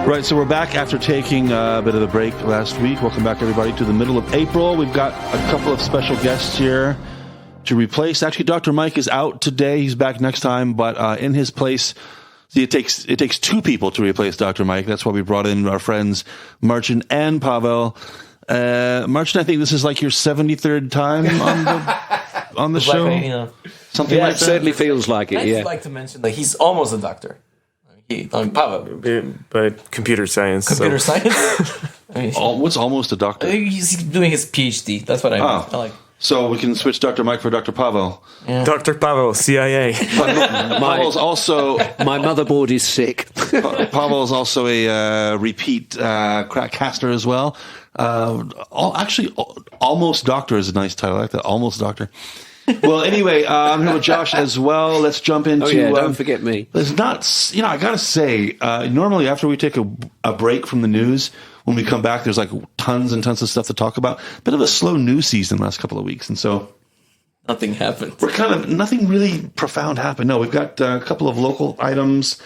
Right, so we're back after taking a bit of a break last week. Welcome back, everybody, to the middle of April. We've got a couple of special guests here to replace. Actually, Dr. Mike is out today. He's back next time, but in his place, see, it takes two people to replace Dr. Mike. That's why we brought in our friends Marcin and Pavel. Marcin, I think this is like your 73rd time on the show. Something like that. It certainly feels like it. I'd like to mention that he's almost a doctor. Pavel. But computer science. Science? What's almost a doctor? He's doing his PhD. That's what I like. So we can switch Dr. Mike for Dr. Pavel. Yeah. Dr. Pavel, CIA. Pavel's also... My motherboard is sick. Pavel's also a repeat KrakCaster as well. Almost Doctor is a nice title. I like that. Almost Doctor. Well, anyway, I'm here with Josh as well. Let's jump into... Oh, yeah, don't forget me. There's not... I got to say, normally after we take a break from the news, when we come back, there's like tons and tons of stuff to talk about. Bit of a slow news season the last couple of weeks, and so... Nothing happened. Nothing really profound happened. No, we've got a couple of local items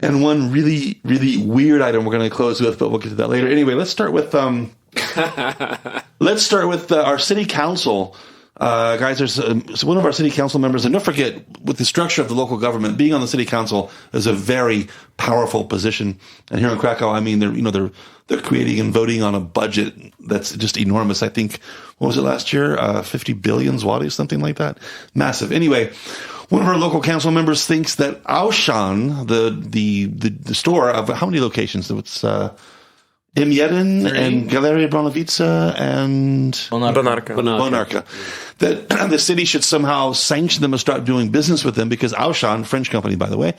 and one really, really weird item we're going to close with, but we'll get to that later. Anyway, let's start with our city council. Guys, there's one of our city council members, and don't forget, with the structure of the local government, being on the city council is a very powerful position. And here in Krakow, I mean, they're creating and voting on a budget that's just enormous. I think, what was it last year? 50 billion zlotys, something like that. Massive. Anyway, one of our local council members thinks that Auchan, the store of how many locations? It's M1 and Galeria Branovica and Bonarka. That the city should somehow sanction them and start doing business with them because Auchan, French company, by the way,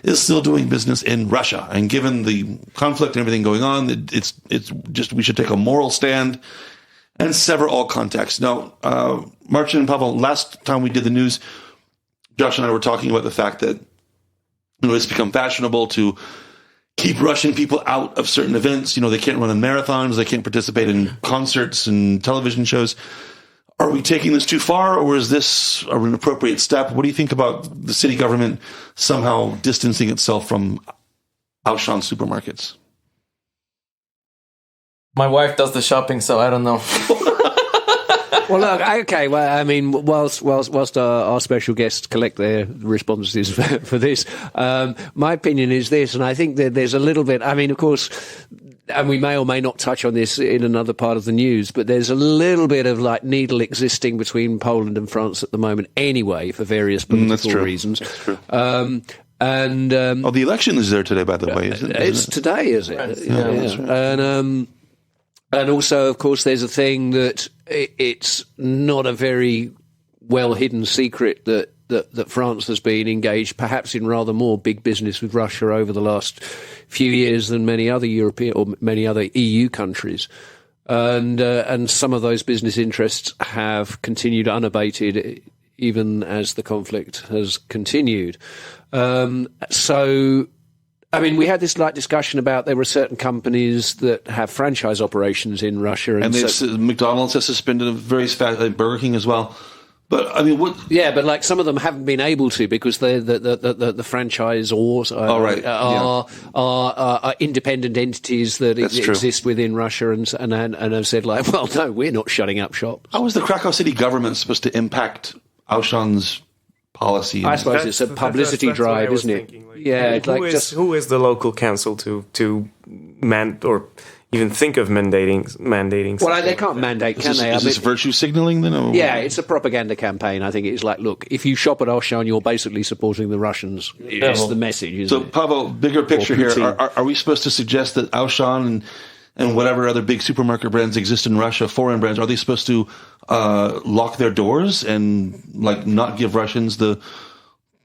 is still doing business in Russia. And given the conflict and everything going on, it's just we should take a moral stand and sever all contacts. Now, Marcin and Pavel, last time we did the news, Josh and I were talking about the fact that it's become fashionable to keep Russian people out of certain events. They can't run in marathons. They can't participate in concerts and television shows. Are we taking this too far, or is this an appropriate step? What do you think about the city government somehow distancing itself from Auchan supermarkets? My wife does the shopping, so I don't know. Well, look, okay. Well, I mean, whilst our special guests collect their responses for this, my opinion is this, and I think that there's a little bit. I mean, of course, and we may or may not touch on this in another part of the news, but there's a little bit of like needle existing between Poland and France at the moment, anyway, for various political reasons. That's true. The election is there today, by the way. It's today, is it? Right. Yeah. That's right. And also, of course, there's a thing that it's not a very well-hidden secret that France has been engaged, perhaps in rather more big business with Russia over the last few years than many other European or many other EU countries. And some of those business interests have continued unabated even as the conflict has continued. I mean, we had this light discussion about there were certain companies that have franchise operations in Russia. And McDonald's has suspended various Burger King as well. But, I mean, what... Yeah, but, like, some of them haven't been able to because the franchisors are independent entities that exist within Russia and have said, like, well, no, we're not shutting up shop. How is the Krakow City government supposed to impact Auchan's policy? I suppose it's a publicity drive, isn't it? Yeah, who is the local council to or even think of mandating? Well, they can't mandate, can they? Is this virtue signaling then? Or? Yeah, it's a propaganda campaign. I think it's like, look, if you shop at Auchan, you're basically supporting the Russians. It's the message, isn't it? Pavel, bigger picture here. Are we supposed to suggest that Auchan and whatever other big supermarket brands exist in Russia, foreign brands, are they supposed to lock their doors and like not give Russians the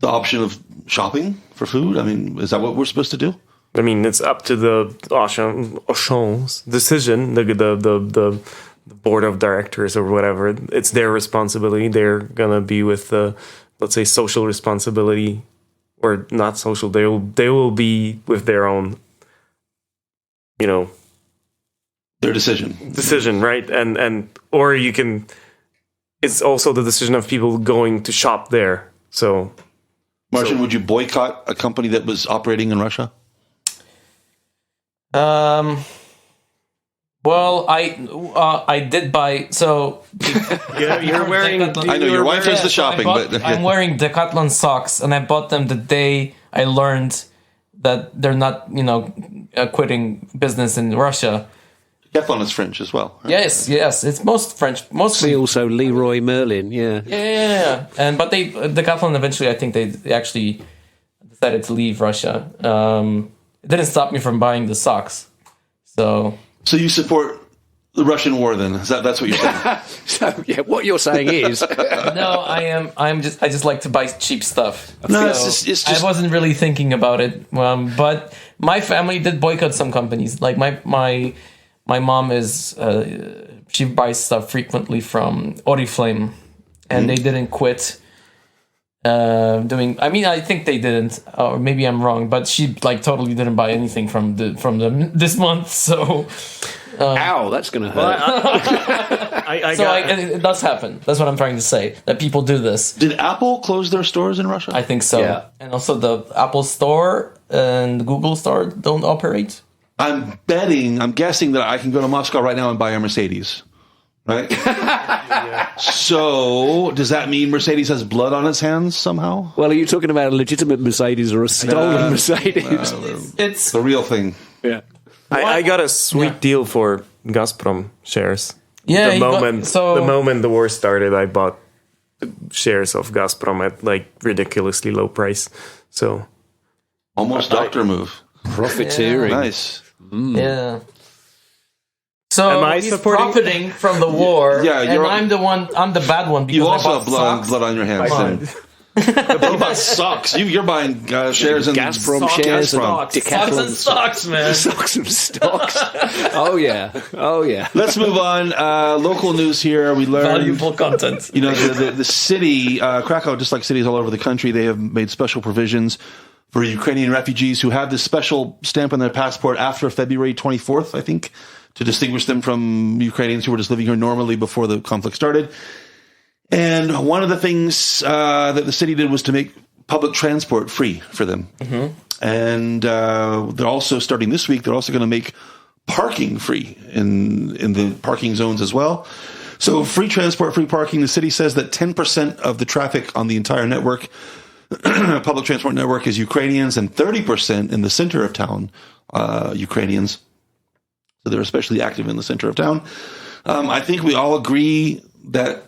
option of shopping for food? I mean, is that what we're supposed to do? I mean, it's up to the Auchan's decision, the board of directors or whatever. It's their responsibility. They're gonna be with the, let's say, social responsibility, or not social. They will be with their own, their decision, right? And or you can. It's also the decision of people going to shop there. So, Marcin, would you boycott a company that was operating in Russia? Well, I did buy so. You're wearing. I know your wife does the shopping, but I'm wearing Decathlon socks, and I bought them the day I learned that they're not, quitting business in Russia. Decathlon is French as well. Right? Yes, it's most French, mostly. See also Leroy Merlin, yeah. Yeah. But Decathlon eventually, I think they actually decided to leave Russia. It didn't stop me from buying the socks. So you support the Russian war then? That's what you're saying? So yeah, what you're saying is no, I just like to buy cheap stuff. No, So it's just I wasn't really thinking about it. But my family did boycott some companies. Like my mom is she buys stuff frequently from Oriflame, and they didn't quit doing. I mean, I think they didn't, or maybe I'm wrong. But she totally didn't buy anything from them this month. So. ow, that's going to hurt. It does happen. That's what I'm trying to say. That people do this. Did Apple close their stores in Russia? I think so. Yeah. And also the Apple Store and the Google Store don't operate. I'm guessing that I can go to Moscow right now and buy a Mercedes. Right? So, does that mean Mercedes has blood on its hands somehow? Well, are you talking about a legitimate Mercedes or a stolen Mercedes? It's The real thing. Yeah. I got a sweet deal for Gazprom shares. Yeah, The moment the war started, I bought shares of Gazprom at ridiculously low price. So Almost doctor move. Profiteering. Nice. yeah. So Am I he's supporting- profiting from the war. Yeah, and you're- I'm the bad one because You I also bought have blood, socks. on your hands. Then. What about socks? You're buying shares in Gazprom Socks shares and and stocks. Decathlon Socks and stocks, man. Socks and stocks. Oh yeah. Let's move on. Local news here. We learned Valuable content. the city, Krakow, just like cities all over the country, they have made special provisions for Ukrainian refugees who have this special stamp on their passport after February 24th, I think, to distinguish them from Ukrainians who were just living here normally before the conflict started. And one of the things that the city did was to make public transport free for them. Mm-hmm. And they're also, starting this week, they're also going to make parking free in the parking zones as well. So free transport, free parking. The city says that 10% of the traffic on the entire network, public transport network, is Ukrainians, and 30% in the center of town, Ukrainians. So they're especially active in the center of town. I think we all agree that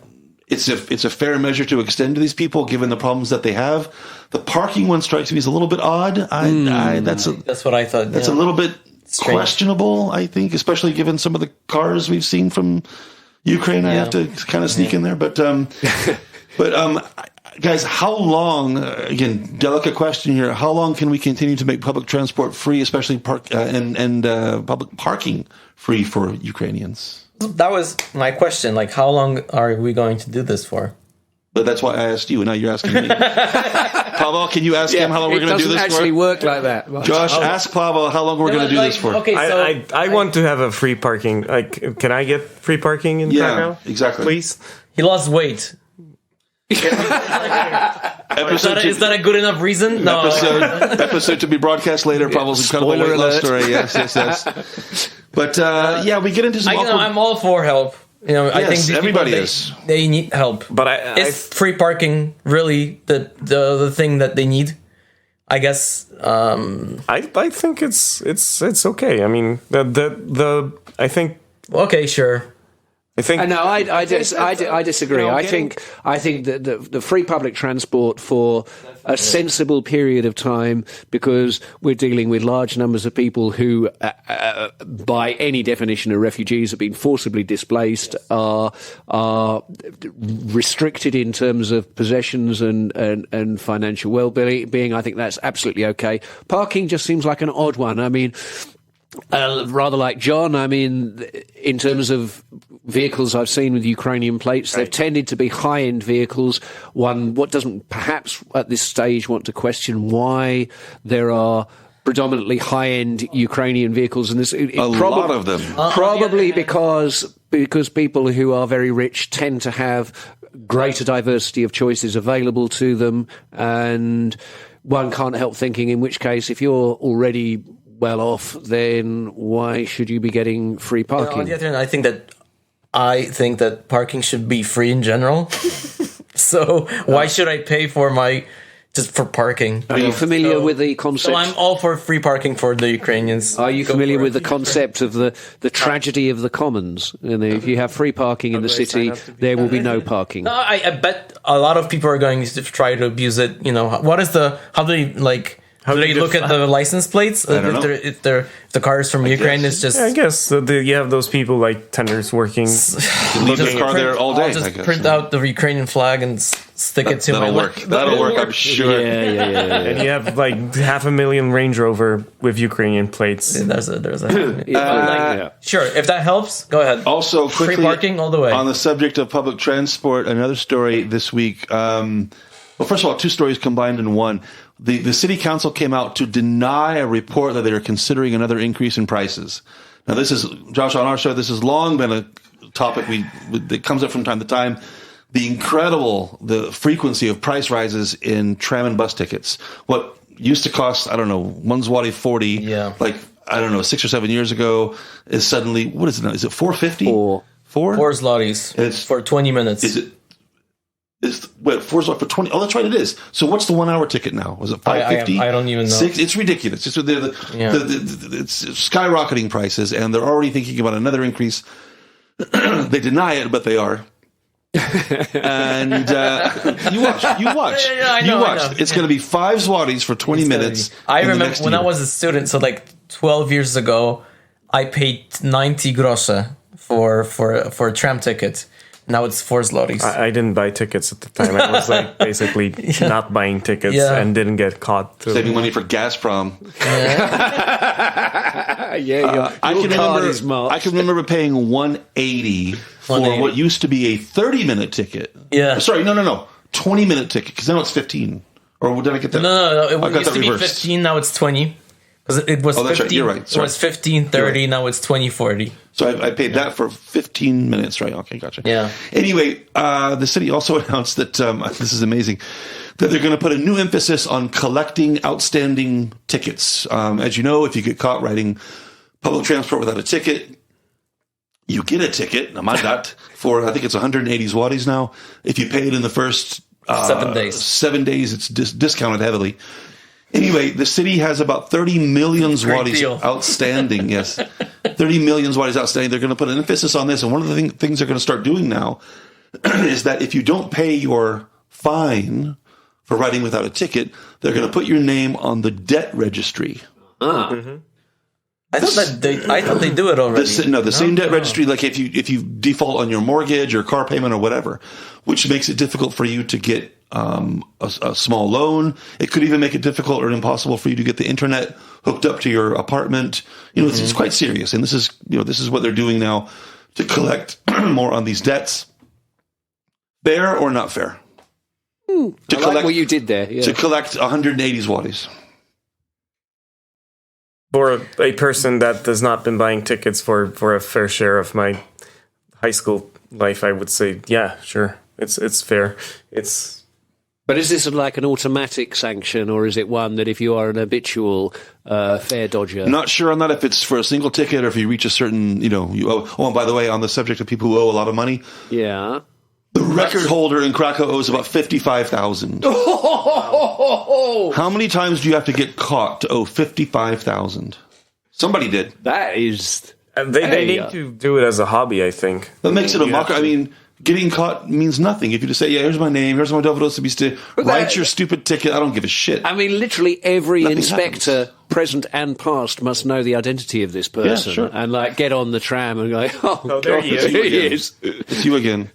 it's a fair measure to extend to these people, given the problems that they have. The parking one strikes me as a little bit odd. That's what I thought. That's a little bit questionable, I think, especially given some of the cars we've seen from Ukraine. I have to kind of sneak in there, but guys, how long? Again, delicate question here. How long can we continue to make public transport free, especially public parking free for Ukrainians? That was my question. How long are we going to do this for? But that's why I asked you, and now you're asking me. Pavel, can you ask him how long we're going to do this for? It doesn't actually work like that. Josh, ask Pavel how long we're going to do this for. Okay, so I want to have a free parking. Can I get free parking in Krakow? Exactly. Please. he lost weight. Is that a good enough reason? No. Episode to be broadcast later. Pavel's incredible weight loss story. Yes. But we get into some. I'm all for help. I think these everybody people, they need help. But is free parking really the thing that they need? I guess. I think it's okay. I mean, I think. Okay, sure. I think No, I disagree. I think that the free public transport for a sensible period of time, because we're dealing with large numbers of people who, by any definition of refugees, have been forcibly displaced, are restricted in terms of possessions and financial well-being. I think that's absolutely okay. Parking just seems like an odd one. I mean, rather like John, I mean, in terms of vehicles I've seen with Ukrainian plates, they've tended to be high-end vehicles. What doesn't perhaps at this stage want to question why there are predominantly high-end Ukrainian vehicles, and lot of them. Probably because people who are very rich tend to have greater diversity of choices available to them, and one can't help thinking, in which case, if you're already well off, then why should you be getting free parking? On the other hand, I think that parking should be free in general. So why should I pay for just for parking? Are you familiar with the concept? So I'm all for free parking for the Ukrainians. Are you familiar with the concept of the tragedy of the commons? And if you have free parking in the city, there will be no parking. No, I bet a lot of people are going to try to abuse it. How do they look at the license plates? I don't know. If the car is from Ukraine, it's just... I guess so you have those people like tenders working. Leave the car there all day. I'll just print out the Ukrainian flag and stick it to my... That'll work, I'm sure. Yeah. And you have like 500,000 Range Rover with Ukrainian plates. There's a Yeah. Sure, if that helps, go ahead. Also, quickly, free parking all the way. On the subject of public transport, another story this week. Well, first of all, two stories combined in one. The city council came out to deny a report that they are considering another increase in prices. Now, this is, Josh, on our show, this has long been a topic that comes up from time to time. The frequency of price rises in tram and bus tickets. What used to cost, I don't know, one zloty 40, like, I don't know, 6 or 7 years ago, is suddenly, what is it now? Is it 450? Four. 4 zlotys. It's for 20 minutes. Is it? Is 4 zloty for 20? Oh, that's right, it is. So what's the 1 hour ticket now? Was it 550? I don't even know. 6? It's ridiculous. It's skyrocketing prices, and they're already thinking about another increase. They deny it, but they are. And you watch. I know. It's going to be 5 zlotys for 20 minutes. I remember when I was a student, so like 12 years ago, I paid 90 grosze for a tram ticket. Now it's 4 zlotys. I didn't buy tickets at the time. I was like basically not buying tickets and didn't get caught. Saving money for Gazprom. I can remember paying 180 for what used to be a 30-minute ticket. Yeah. Sorry, no. 20-minute ticket, because now it's 15. Or did I get that? No. It used to be 15, now it's 20. Because it was 15, right. You're right. Sorry. It was 15.30, now it's 20.40. So I paid that for 15 minutes, right? Okay, gotcha. Yeah. Anyway, the city also announced that, this is amazing, that they're going to put a new emphasis on collecting outstanding tickets. As you know, if you get caught riding public transport without a ticket, you get a ticket, for, I think it's 180 zlotys now. If you pay it in the first 7 days. 7 days, it's discounted heavily. Anyway, the city has about 30 million zlotys outstanding. Yes, 30 million zlotys outstanding. They're going to put an emphasis on this. And one of the things they're going to start doing now is that if you don't pay your fine for riding without a ticket, they're going to put your name on the debt registry. Mm-hmm. I thought they do it already. The same debt registry, like if you default on your mortgage or car payment or whatever, which makes it difficult for you to get a small loan. It could even make it difficult or impossible for you to get the internet hooked up to your apartment. It's quite serious, and this is what they're doing now to collect more on these debts. Fair or not fair? I like what you did there. Yeah. To collect 180 zlotys. For a person that has not been buying tickets for a fair share of my high school life, I would say, yeah, sure, it's fair. But is this like an automatic sanction, or is it one that if you are an habitual fare dodger? Not sure on that, if it's for a single ticket or if you reach a certain, you owe. Oh, and by the way, on the subject of people who owe a lot of money, yeah, the record holder in Krakow owes about 55,000. How many times do you have to get caught to owe 55,000? Somebody did. That is. They need to do it as a hobby, I think. That makes it a mockery. I mean, getting caught means nothing. If you just say, yeah, here's my name, here's my Dovodosibiste, write your stupid ticket, I don't give a shit. I mean, literally every Nothing inspector, happens. present and past, must know the identity of this person. Yeah, sure. And, get on the tram and go, there God, he is. there he is. It's you again.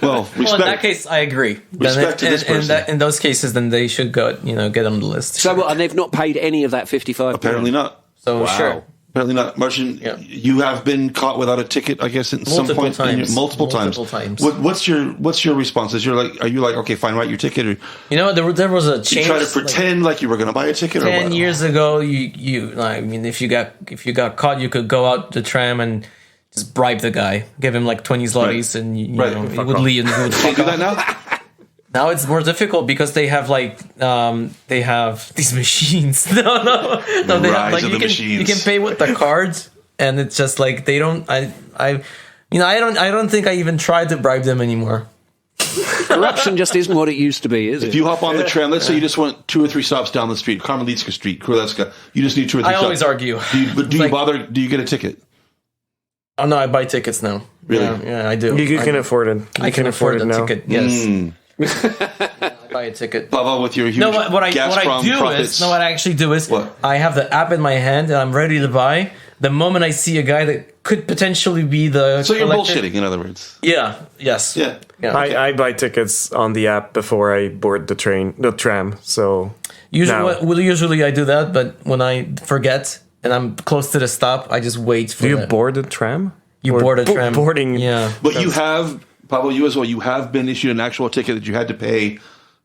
Well, respect. Well, in that case, I agree. Respect to this person. In those cases, then they should go, get on the list. So, what, and they've not paid any of that 55? Apparently not. So, sure. Apparently not. Marcin, you have been caught without a ticket, I guess, at some point. Multiple times. What's your response? Are you like, okay, fine, write your ticket? Or there was a change. You try to pretend like you were going to buy a ticket? 10 years ago, if you got caught, you could go out the tram and just bribe the guy, give him like 20 zlotys, and he would leave. And he would Can't do that now? Now it's more difficult because they have they have these machines. No, they have rise of the you machines. can pay with the cards, and it's just like they don't. I don't think I even tried to bribe them anymore. Corruption just isn't what it used to be, is it? If you hop on the tram, let's say you just went 2 or 3 stops down the street, Karmelitska Street, Królewska, you just need 2 or 3 stops. I always argue. Do you bother? Do you get a ticket? Oh no, I buy tickets now. Really? Yeah, I do. You can afford it. I can afford the now. ticket. Yes. I buy a ticket. Pavel, with your huge What I Gazprom do profits. is, what I actually do is, What? I have the app in my hand and I'm ready to buy. The moment I see a guy that could potentially be the So you're collector- bullshitting, in other words. Yeah. Yes. Yeah. Yeah. I buy tickets on the app before I board the tram. So Usually I do that, but when I forget and I'm close to the stop, I just wait for do you the- board the tram? You Or board a tram. Boarding. Yeah. But you have, Pavel, you as well, you have been issued an actual ticket that you had to pay.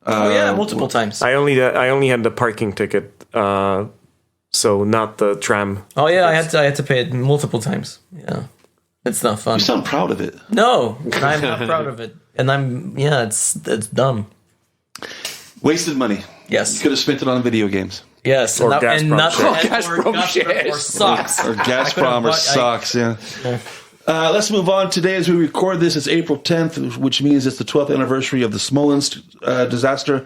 Oh yeah, multiple times. I only had the parking ticket, so not the tram. Oh yeah, I had to pay it multiple times. Yeah. It's not fun. You sound proud of it. No, I'm not proud of it. And it's dumb. Wasted money. You Yes. could have spent it on video games. Yes. Or and Gazprom not shares. Gazprom shares. or socks. Or Gazprom or socks, yeah. Let's move on. Today, as we record this, it's April 10th, which means it's the 12th anniversary of the Smolensk disaster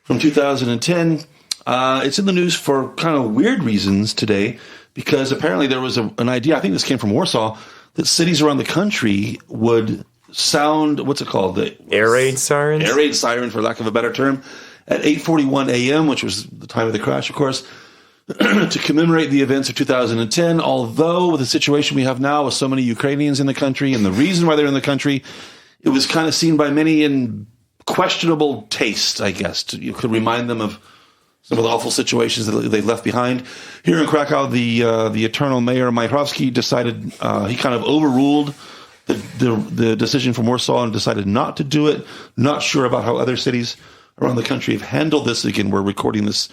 from 2010. It's in the news for kind of weird reasons today, because apparently there was an idea, I think this came from Warsaw, that cities around the country would sound, what's it called? The Air raid sirens. Air raid siren, for lack of a better term, at 8:41 a.m., which was the time of the crash, of course, to commemorate the events of 2010. Although with the situation we have now with so many Ukrainians in the country, and the reason why they're in the country, it was kind of seen by many in questionable taste, I guess. You could remind them of some of the awful situations that they left behind. Here in Krakow, the eternal mayor, Majchrowski, decided, he kind of overruled the decision from Warsaw and decided not to do it. Not sure about how other cities around the country have handled this. Again, we're recording this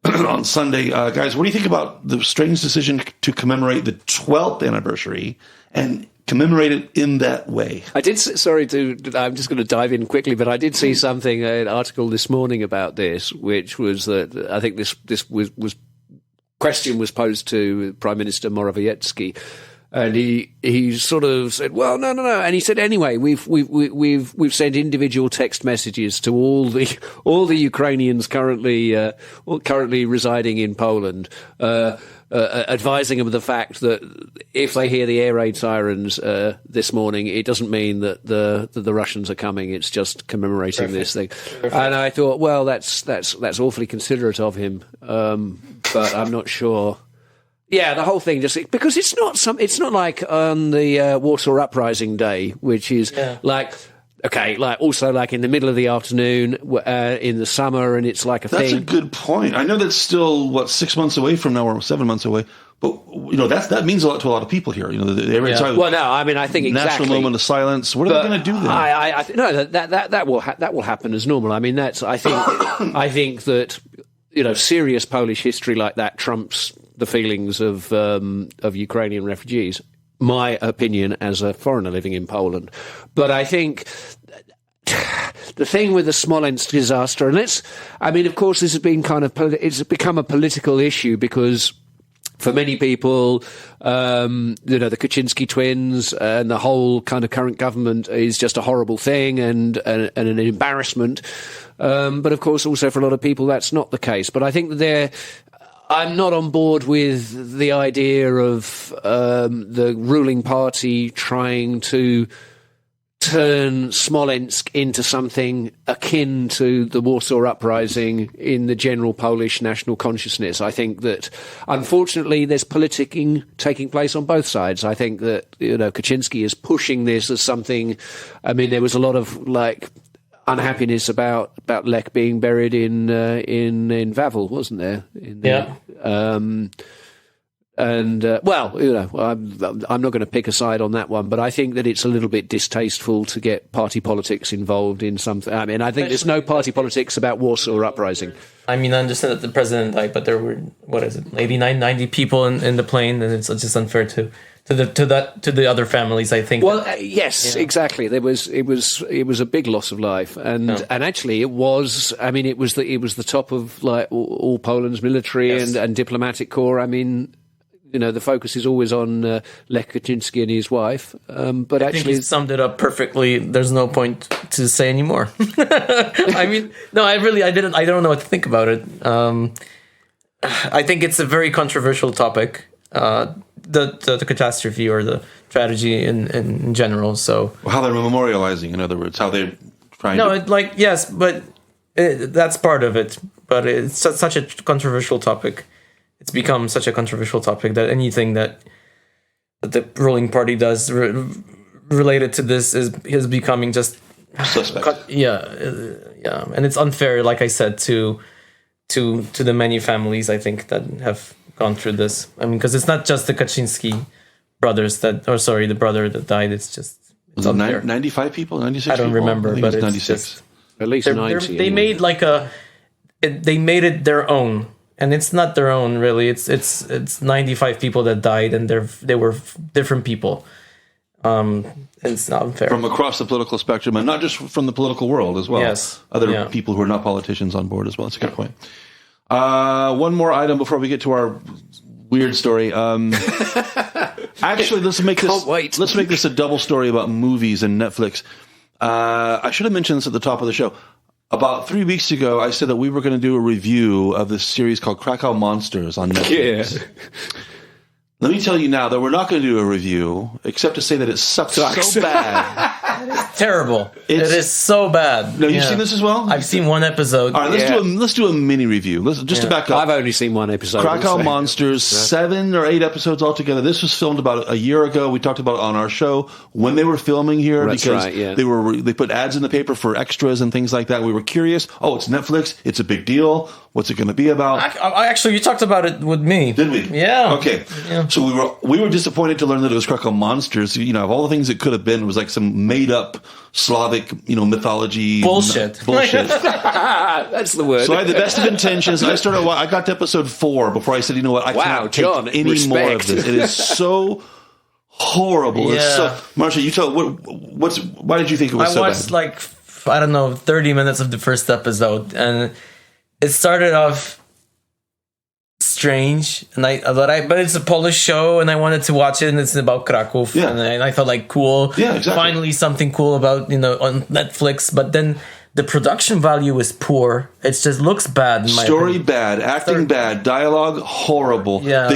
on Sunday. Guys, what do you think about the strange decision to commemorate the 12th anniversary and commemorate it in that way? I'm just going to dive in quickly, but I did see something, an article this morning about this, which was that I think this was question was posed to Prime Minister Morawiecki. And he sort of said, "Well, no," and he said, "Anyway, we've sent individual text messages to all the Ukrainians currently residing in Poland, advising them of the fact that if they hear the air raid sirens this morning, it doesn't mean that the Russians are coming. It's just commemorating this thing." And I thought, well, that's awfully considerate of him, but I'm not sure. Yeah, the whole thing just because it's not like on the Warsaw Uprising Day, which is like also like in the middle of the afternoon in the summer, and it's like a thing. That's a good point. I know that's still 6 months away from now, or 7 months away, but that means a lot to a lot of people here. Well, no, I mean, I think exactly. National moment of silence. What are they going to do then? No, that will happen as normal. I mean, I think that serious Polish history like that trumps the feelings of Ukrainian refugees, my opinion as a foreigner living in Poland. But I think the thing with the Smolensk disaster, of course, this has been it's become a political issue because for many people, the Kaczynski twins and the whole kind of current government is just a horrible thing and an embarrassment. But of course, also for a lot of people, that's not the case. But I think that I'm not on board with the idea of the ruling party trying to turn Smolensk into something akin to the Warsaw Uprising in the general Polish national consciousness. I think that, unfortunately, there's politicking taking place on both sides. I think that Kaczynski is pushing this as something. I mean, there was a lot of unhappiness about Lech being buried in Wawel, wasn't there? And, I'm not going to pick a side on that one, but I think that it's a little bit distasteful to get party politics involved in something. I mean, I think there's no party politics about Warsaw Uprising. I mean, I understand that the president died, but there were, 90 people in the plane, and it's just unfair to the other families, I think. Well, yes, exactly. It was a big loss of life, and actually it was. I mean, it was the top of like all Poland's military and diplomatic corps. I mean, the focus is always on Lech Kaczynski and his wife, but I think he summed it up perfectly. There's no point to say anymore. I mean, no, I don't know what to think about it. I think it's a very controversial topic. The catastrophe or the tragedy in general. So how they're memorializing, in other words, how they're trying. No, but that's part of it. But it's such a controversial topic. It's become such a controversial topic that anything that the ruling party does related to this is becoming just suspect. And it's unfair, like I said, to the many families, I think, that have gone through this. I mean, because it's not just the Kaczynski brothers the brother that died. It's unfair. 95 people, 96 I don't people? remember, but it's 96. At least 90. They made they made it their own, and it's not their own really. It's 95 people that died, and they were different people. It's not unfair. From across the political spectrum, and not just from the political world as well. Yes. Other people who are not politicians on board as well. That's a good point. One more item before we get to our weird story. Actually, let's make this a double story about movies and Netflix. I should have mentioned this at the top of the show. About 3 weeks ago, I said that we were going to do a review of this series called Cracow Monsters on Netflix. Yeah. Let me tell you now that we're not going to do a review, except to say that it sucks so bad. It's terrible. It is so bad. No, you've seen this as well? I've seen one episode. All right, let's do a mini review. Just to back up. I've only seen one episode. Cracow Monsters, 7 or 8 episodes altogether. This was filmed about a year ago. We talked about it on our show when they were filming here. That's because right, yeah. they put ads in the paper for extras and things like that. We were curious. Oh, it's Netflix. It's a big deal. What's it going to be about? Actually, you talked about it with me. Did we? Yeah. Okay. Yeah. So we were disappointed to learn that it was Cracow Monsters. Of all the things it could have been, it was like some made up Slavic, mythology bullshit. That's the word. So I had the best of intentions. I got to episode 4 before I said, you know what? I cannot take any more of this. It is so horrible. Yeah. It's so, Marcia, you tell why did you think it was so bad? I watched 30 minutes of the first episode, and it started off strange, but it's a Polish show, and I wanted to watch it, and it's about Krakow, and I thought cool, exactly. Finally something cool about on Netflix, but then the production value is poor. It just looks bad. In my opinion. Bad, acting bad, dialogue horrible. Yeah,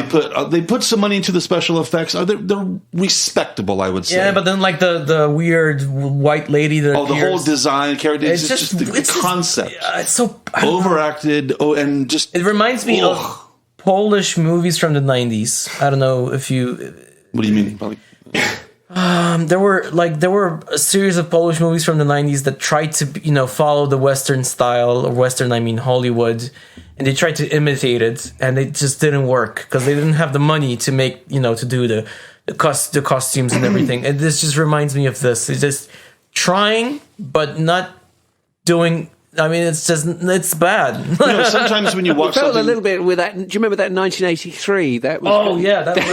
they put some money into the special effects. They're respectable, I would say. Yeah, but then the weird white lady that the whole design character. It's just the concept. It's so overacted. And just it reminds me of Polish movies from the 90s. I don't know if you. What do you mean? There were a series of Polish movies from the 90s that tried to follow the Western style, or Western, I mean Hollywood, and they tried to imitate it, and it just didn't work because they didn't have the money to make to do the costumes and everything. And this just reminds me of this. It's just trying but not doing. I mean, it's bad. Sometimes when you watch something... something... a little bit with that... Do you remember that 1983? That was that was...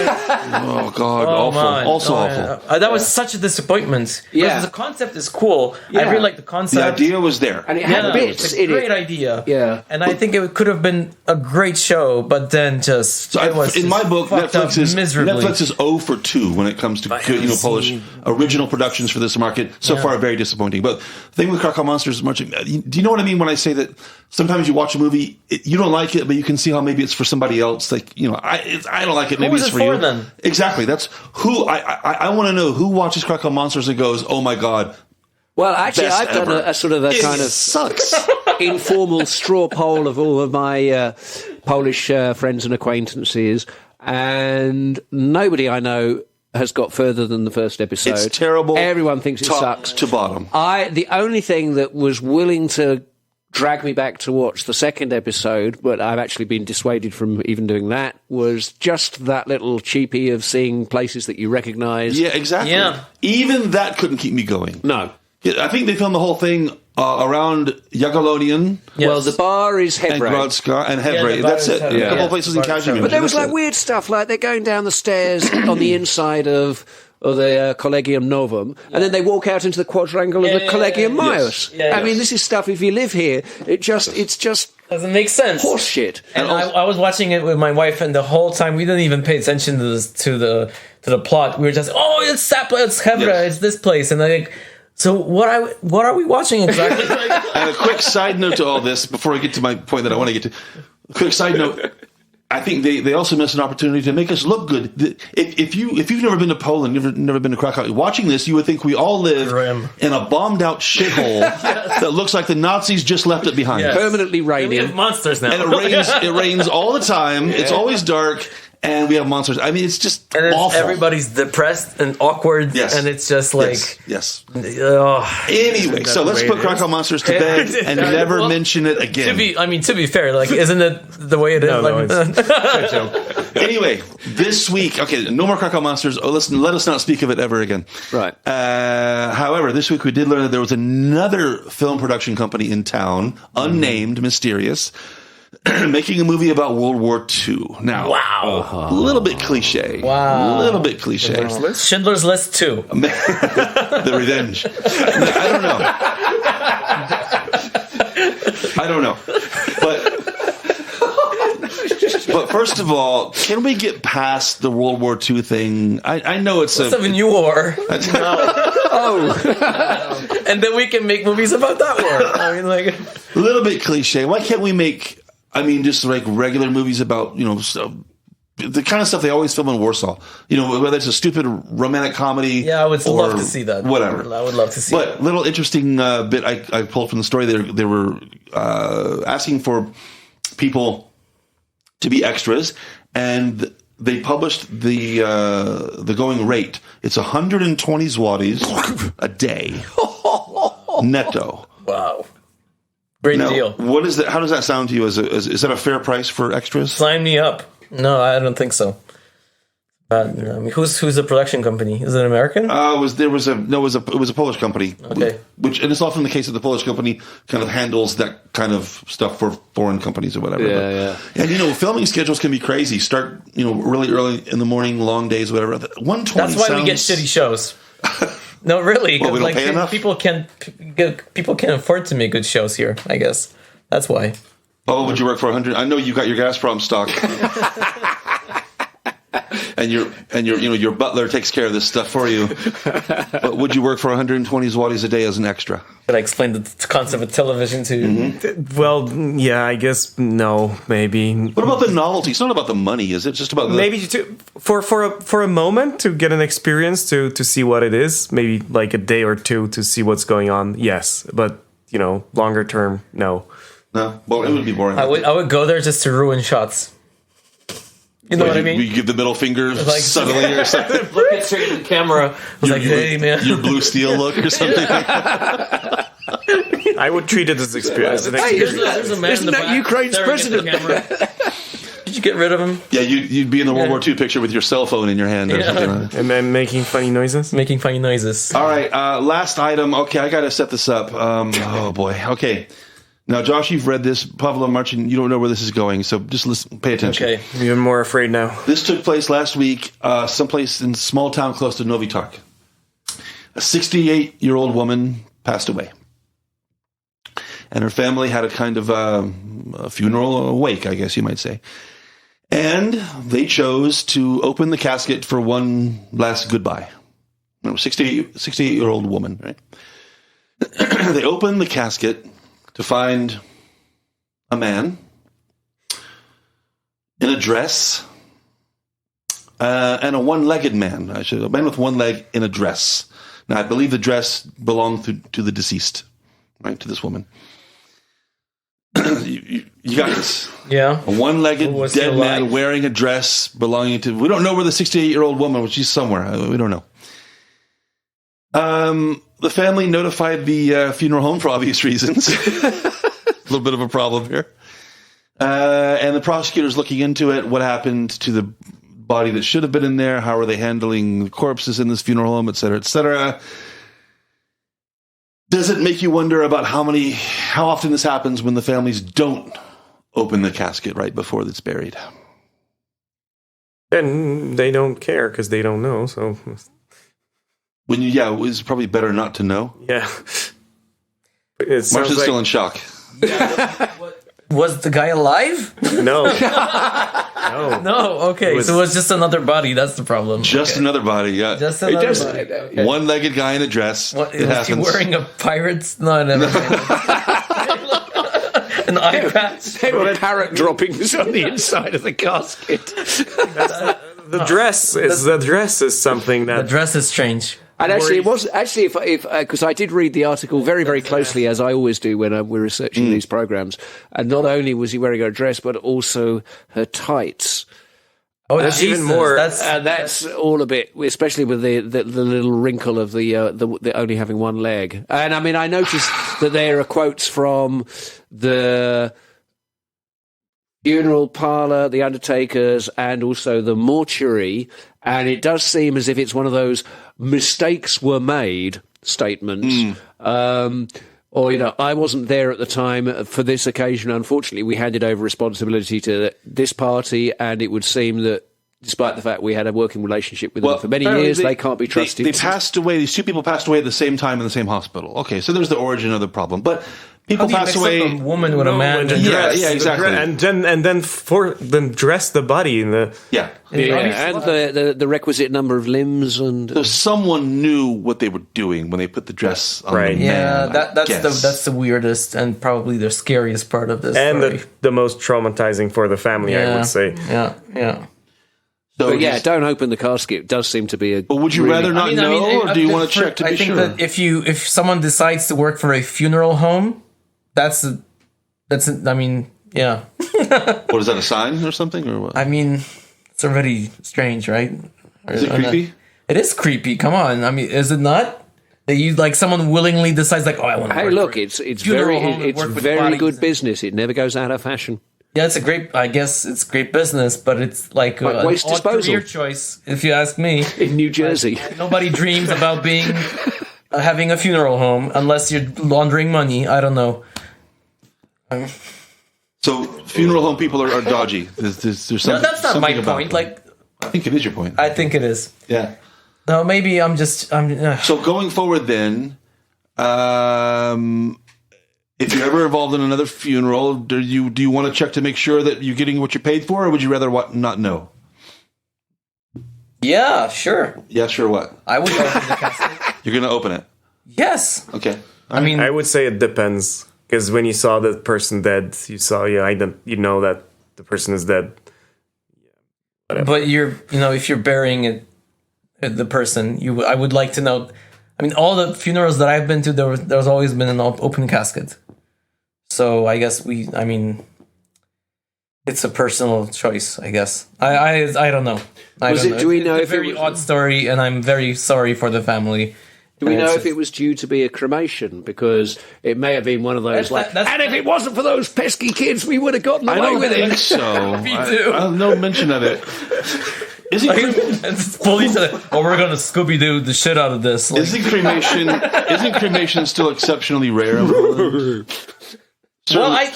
Oh, God, awful. Man. Also awful. That was such a disappointment. Yeah. Because the concept is cool. Yeah. I really like the concept. The idea was there. And it had bits. It's a great idea. Yeah. And I think it could have been a great show, but then just... in my book, Netflix is 0 for 2 when it comes to Polish original productions for this market. So far, very disappointing. But the thing with Cracow Monsters is much... Do you know what I mean when I say that sometimes you watch a movie, you don't like it, but you can see how maybe it's for somebody else. I don't like it. Maybe it's for you. Then? Exactly. That's who I want to know who watches Cracow Monsters and goes, "Oh my God." Well, actually, I've done a sort of a kind of sucks informal straw poll of all of my Polish friends and acquaintances, and nobody I know has got further than the first episode. It's terrible. Everyone thinks it sucks. To bottom. The only thing that was willing to dragged me back to watch the second episode, but I've actually been dissuaded from even doing that, was just that little cheapie of seeing places that you recognise. Yeah, exactly. Yeah. Even that couldn't keep me going. No. Yeah, I think they filmed the whole thing around Jagiellonian, Well, the bar is and Hebrei. Grodska, and Hebrei. the bar That's is it. Hebrei. A couple Yeah. of places in Kazimierz. But there was That's like it. weird stuff, like they're going down the stairs on the inside of the Collegium Novum, and then they walk out into the quadrangle of the Collegium Maius. Yeah, I mean, this is stuff, if you live here, it's just Doesn't make sense. horse shit. And I was watching it with my wife, and the whole time we didn't even pay attention to this, to the plot. We were just, it's Sapla, it's Hebrei, Yes. it's this place, and I think. So what are we watching exactly? And a quick side note to all this, before I get to my point that I want to get to. A quick side note. I think they also missed an opportunity to make us look good. If you've never been to Poland, you've never been to Krakow, watching this, you would think we all live Grim. in a bombed out shithole that looks like the Nazis just left it behind. Yes. Permanently we raining. have monsters now. And it rains all the time. It's always dark, and we have monsters. I mean, it's just And awful. everybody's depressed and awkward, Yes. and it's just like, yes. ugh. Anyway, so let's put Cracow Monsters to bed and never Well, mention it again. To be fair, like, isn't it the way it is? No, Like, it's a joke. Anyway, this week, okay, no more Cracow Monsters. Oh, listen, let us not speak of it ever again. Right. However, this week we did learn that there was another film production company in town, unnamed, mysterious, making a movie about World War II. Now, wow. a little bit cliche. Wow. A little bit cliche. Schindler's List 2. The Revenge. I don't know. But first of all, can we get past the World War II thing? I know it's It's a new war. And then we can make movies about that war. I mean, like, a little bit cliche. Why can't we make, just like regular movies about, the kind of stuff they always film in Warsaw? Whether it's a stupid romantic comedy. yeah, I would or love to see that. Whatever. I would love to see But little interesting bit I pulled from the story. They were asking for people to be extras, and they published the going rate. It's 120 zlotys a day netto. Wow. Great Now, deal. what is that? How does that sound to you? Is that a fair price for extras? Sign me up. No, I don't think so. But who's the production company? Is it American? It was a Polish company. Okay. And it's often the case that the Polish company kind of handles that kind of stuff for foreign companies or whatever. Yeah. And filming schedules can be crazy. Start really early in the morning, long days, whatever. 120. That's why we get shitty shows. No, really. Well, we don't 'cause, pay enough? People can't afford to make good shows here. I guess that's why. Bubba, would you work for 100? I know you got your Gazprom stock. And your butler takes care of this stuff for you. But would you work for 120 zlotys a day as an extra? Should I explain the concept of television to? Mm-hmm. Well, yeah, I guess no, maybe. What about the novelty? It's not about the money, is it? Just about the... Maybe for a moment to get an experience to see what it is. Maybe like a day or two to see what's going on. Yes, but longer term, no. No, well, it would be boring. I would go there just to ruin shots. You know what I mean? You give the middle finger Like- subtly or something. Look at straight at the camera. I was like, hey, man. Your blue steel look or something. I would treat it as experience. An Hey, experience. There's a man in Isn't the that back Ukraine's staring at the president? camera. Did you get rid of him? Yeah, you'd be in the World War II picture with your cell phone in your hand or something like that. And then making funny noises. Making funny noises. All right, last item. Okay, I got to set this up. Oh, boy. Okay. Now, Josh, you've read this. Pavlo Marcin, you don't know where this is going, so just listen, pay attention. Okay. I'm even more afraid now. This took place last week, someplace in a small town close to Novi Targ. A 68-year-old woman passed away. And her family had a kind of a funeral, a wake, I guess you might say. And they chose to open the casket for one last goodbye. 68-year-old woman, right? They opened the casket to find a man in a dress and a one-legged man. A man with one leg in a dress. Now, I believe the dress belonged to the deceased, right, to this woman. You got this. Yeah. A one-legged Was he dead man alive? wearing a dress belonging to... We don't know where the 68-year-old woman was. She's somewhere. We don't know. The family notified the funeral home for obvious reasons. little bit of a problem here. And the prosecutor's looking into it. What happened to the body that should have been in there? How are they handling the corpses in this funeral home, et cetera, et cetera? Does it make you wonder about how often this happens when the families don't open the casket right before it's buried? And they don't care because they don't know. So, it's probably better not to know. yeah. It Marcia's sounds like, still in shock. Was the guy alive? no. No. Okay, so it was just another body. That's the problem. Just another body, yeah. Just another body. Okay. One-legged guy in a dress. What, it was he happens. wearing a pirate's? No, never. An eye patch. They were parrot droppings on the inside of the casket. The dress is something The that dress is strange. And actually, it was actually if because I did read the article very, very closely, as I always do when we're researching these programs. And not only was he wearing her dress, but also her tights. Oh, That's Jesus, even more- That's all a bit, especially with the little wrinkle of the only having one leg. And I mean, I noticed that there are quotes from the funeral parlour, the undertakers, and also the mortuary. And it does seem as if it's one of those mistakes were made statements. Or, I wasn't there at the time for this occasion. Unfortunately, we handed over responsibility to this party, and it would seem that despite the fact we had a working relationship with them for many years, they can't be trusted. They passed away. These two people passed away at the same time in the same hospital. Okay, so there's the origin of the problem. But people pass away. A woman with a man. Yeah, exactly. And then dress the body in the and the requisite number of limbs and So someone knew what they were doing when they put the dress on Right. the Yeah, man. that's the weirdest and probably the scariest part of this and story. the most traumatizing for the family, I would say. Yeah. So But just- don't open the casket. It does seem to be a. But would you rather not know, or do you want to check to be I think sure? that if someone decides to work for a funeral home, that's I mean, yeah. What is that, a sign or something, or what? I mean, it's already strange, right? Is it creepy? It is creepy. Come on. I mean, is it not? That you like someone willingly decides like, oh, I want to. Hey, look, it's funeral home and it's work with very bodies good and- business. It never goes out of fashion. Yeah, I guess it's great business, but it's like an waste odd disposal. career choice, if you ask me. In New Jersey. Nobody dreams about having a funeral home unless you're laundering money. I don't know. So funeral home people are dodgy. There's something. No, that's not my something about point. them. Like, I think it is your point. I think it is. Yeah. No, maybe I'm. So going forward, then, if you're ever involved in another funeral, do you want to check to make sure that you're getting what you paid for, or would you rather not know? Yeah, sure. Yeah, sure. What? I would open the casket. You're going to open it. Yes. Okay. I mean, I would say it depends, because when you saw the person dead, you know that the person is dead. but if you're burying the person, I would like to know. I mean, all the funerals that I've been to, there's always been an open casket. So I guess it's a personal choice. I guess I don't know. Do we know it's if a very odd story, and I'm very sorry for the family. Do we know if it was due to be a cremation? Because it may have been one of those and if it wasn't for those pesky kids, we would have gotten away with think it. so. Me too. I have no mention of it. Is it? Police said, "Oh, we're gonna Scooby Doo the shit out of this." Like, Isn't cremation still exceptionally rare? well,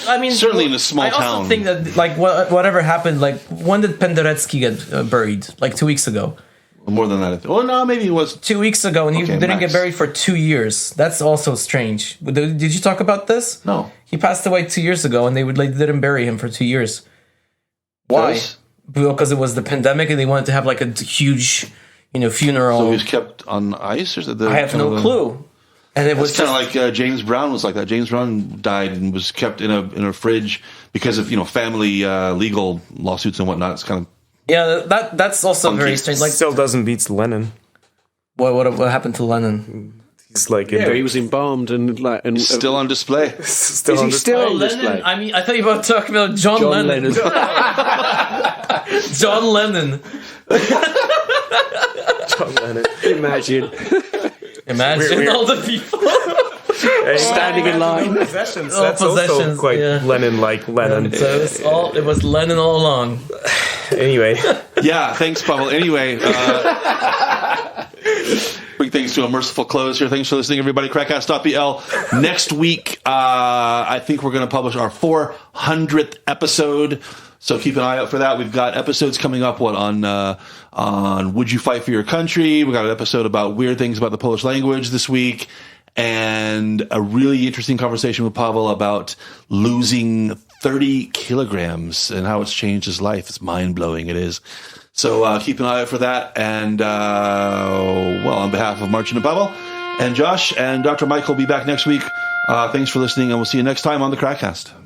I mean, certainly in a small I also town. think that like whatever happened, like when did Penderecki get buried? Like 2 weeks ago. More than that, I think. Oh no, maybe it was 2 weeks ago, and he Okay, didn't max. get buried for 2 years. That's also strange. Did you talk about this? No. He passed away 2 years ago, and they didn't bury him for 2 years. Why? Because? Because it was the pandemic, and they wanted to have like a huge, funeral. So he was kept on ice, or is it I have no clue. And it was It's kind of like James Brown was like that. James Brown died and was kept in a fridge because of family legal lawsuits and whatnot. It's kind of that's also Funky. very strange. Like, Still doesn't beat Lennon. what happened to Lennon? He's like He was embalmed and still on display. still Is on he the still on Lennon. display? I mean, I thought you were talking about John Lennon. John Lennon. John Lennon. Imagine. Imagine We're- all the people. Standing in line. Possessions. All That's also possessions, quite yeah. Lenin-like. Lenin. So it was Lenin all along. Anyway. Yeah, thanks, Pavel. Anyway, bring things to a merciful close here. Thanks for listening, everybody. KrakCast.pl. Next week, I think we're going to publish our 400th episode. So keep an eye out for that. We've got episodes coming up on Would You Fight for Your Country? We got an episode about weird things about the Polish language this week, and a really interesting conversation with Pavel about losing 30 kilograms and how it's changed his life. It's mind-blowing, it is. So keep an eye out for that. And, on behalf of Marcin and Pavel and Josh and Dr. Mike will be back next week. Thanks for listening, and we'll see you next time on the KrakCast.